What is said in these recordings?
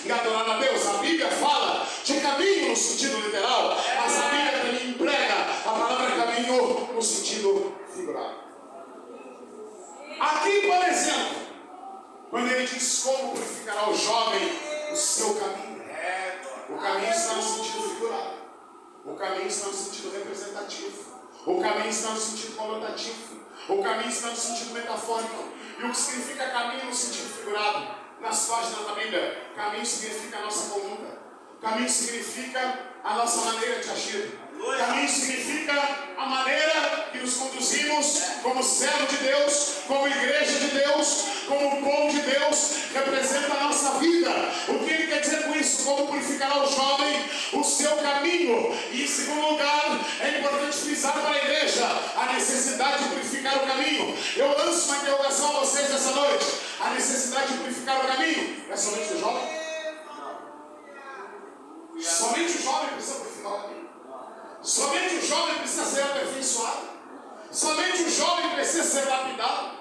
e adorar a Deus. A Bíblia fala de caminho no sentido literal, mas a Bíblia também emprega a palavra caminho no sentido figurado. Aqui, por exemplo, quando ele diz como purificará o jovem o seu caminho, o caminho está no sentido figurado, o caminho está no sentido representativo, o caminho está no sentido conotativo, o caminho está no sentido metafórico. E o que significa caminho no sentido figurado? Nas páginas da Bíblia, caminho significa a nossa conduta, caminho significa a nossa maneira de agir, caminho significa a maneira que nos conduzimos como servo de Deus, como igreja de Deus, como povo de Deus, representa a nossa vida. O que ele quer dizer com isso? Como purificará o jovem o seu caminho. E em segundo lugar, é importante frisar para a igreja a necessidade de purificar o caminho. Eu lanço uma interrogação a vocês essa noite. A necessidade de purificar o caminho é somente do jovem? Somente o jovem precisa purificar o caminho? Somente o jovem precisa ser aperfeiçoado? Somente o jovem precisa ser lapidado?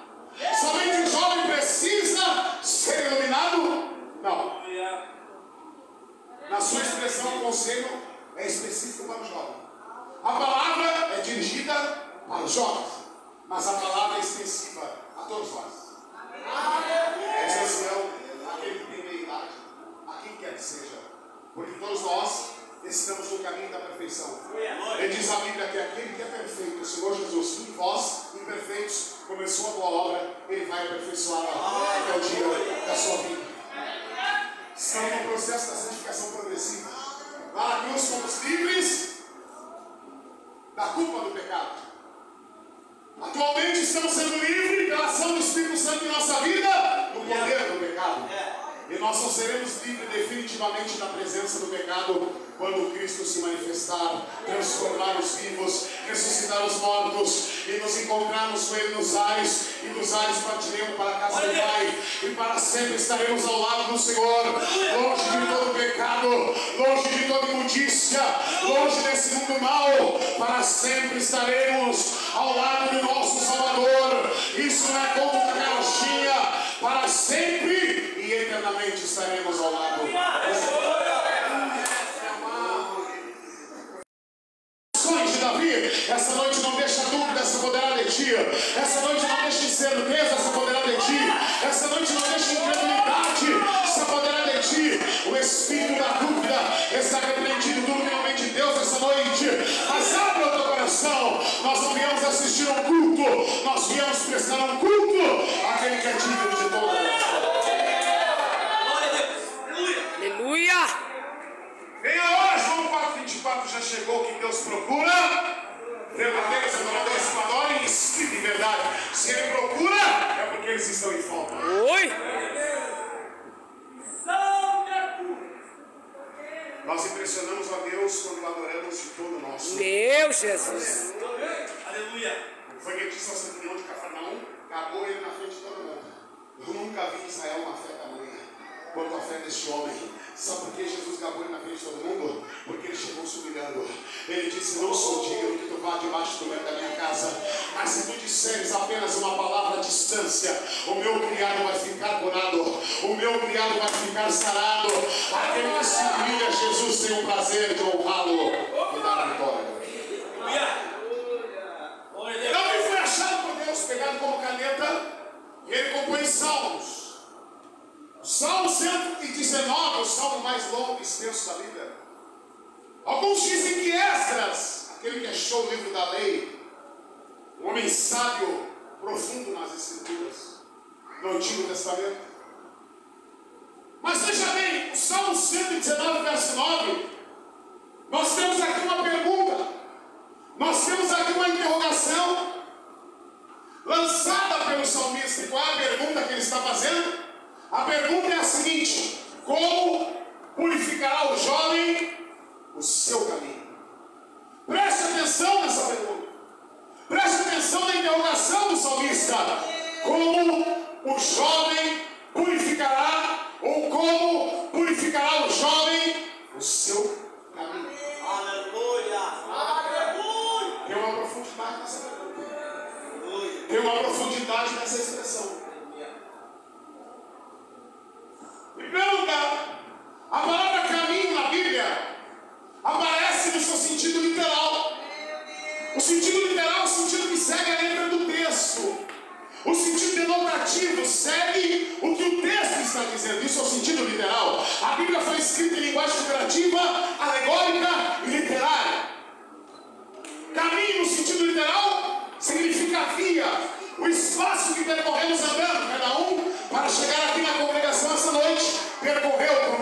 Somente o jovem precisa ser iluminado? Não. Na sua expressão, o conselho é específico para o jovem. A palavra é dirigida para os jovens, mas a palavra é extensiva a todos nós. É exceção aquele que tem meia idade, a quem quer que seja, porque todos nós estamos no caminho da perfeição. Ele diz a Bíblia que aquele que é perfeito, o Senhor Jesus, em vós, imperfeitos, começou a boa obra, ele vai aperfeiçoar até o dia da sua vida. Estamos no processo da santificação progressiva. Lá na cruz fomos livres da culpa do pecado. Atualmente estamos sendo livres pela ação do Espírito Santo em nossa vida do poder do pecado. E nós só seremos livres definitivamente da presença do pecado quando Cristo se manifestar, transformar os vivos, ressuscitar os mortos e nos encontrarmos com Ele nos ares, e dos ares partiremos para a casa do Pai, e para sempre estaremos ao lado do Senhor, longe de todo pecado, longe de toda imundícia, longe desse mundo mau. Para sempre estaremos ao lado do nosso Salvador. Isso não é como uma carochinha. Para sempre e eternamente estaremos ao lado. De Davi, essa noite não deixa dúvida se apoderar de ti. Essa noite não deixa incerteza se apoderar de ti. Essa noite não deixa incredulidade se apoderar de ti. O espírito da dúvida está repreendido do nome de Deus essa noite. Mas abre o teu coração. Nós não viemos assistir um culto, nós viemos prestar um culto àquele que é digno de todo. Aleluia! Vem a hora, João 4,24 já chegou, que Deus procura verdadeiros adoradores que adorem em espírito e verdade. Se Ele procura, é porque eles estão em falta. Oi! Nós impressionamos a Deus quando adoramos de todo o nosso. Meu Jesus! Aleluia! Foi que disse ao centurião de Cafarnaum, acabou ele na frente de todo mundo. Eu nunca vi em Israel uma fé tamanha quanto a fé deste homem. Sabe por que Jesus gabou ele na frente de todo mundo? Porque ele chegou se humilhando. Ele disse: não sou digno que tu vá debaixo do meio da minha casa, mas se tu disseres apenas uma palavra à distância, o meu criado vai ficar curado, o meu criado vai ficar sarado. Aquele que se humilha, Jesus tem o prazer de honrá-lo e dar a vitória. Então ele foi achado por Deus, pegado como caneta, e ele compõe salmos. Salmo 119, o salmo mais longo e extenso da Bíblia. Alguns dizem que Esdras, aquele que achou o livro da lei, um homem sábio, profundo nas Escrituras, no Antigo Testamento. Mas veja bem, o Salmo 119, verso 9, nós temos aqui uma pergunta, nós temos aqui uma interrogação lançada pelo salmista. E qual é a pergunta que ele está fazendo? A pergunta é a seguinte: como purificará o jovem o seu caminho? Preste atenção nessa pergunta. Preste atenção na interrogação do salmista. Como o jovem purificará, ou como purificará o jovem o seu caminho? Aleluia! Aleluia! Tem uma profundidade nessa pergunta. Tem uma profundidade nessa expressão. Em primeiro lugar, segue o que o texto está dizendo. Isso é o sentido literal. A Bíblia foi escrita em linguagem figurativa, alegórica e literária. Caminho no sentido literal significa via, o espaço que percorremos andando, cada um, para chegar aqui na congregação essa noite, percorreu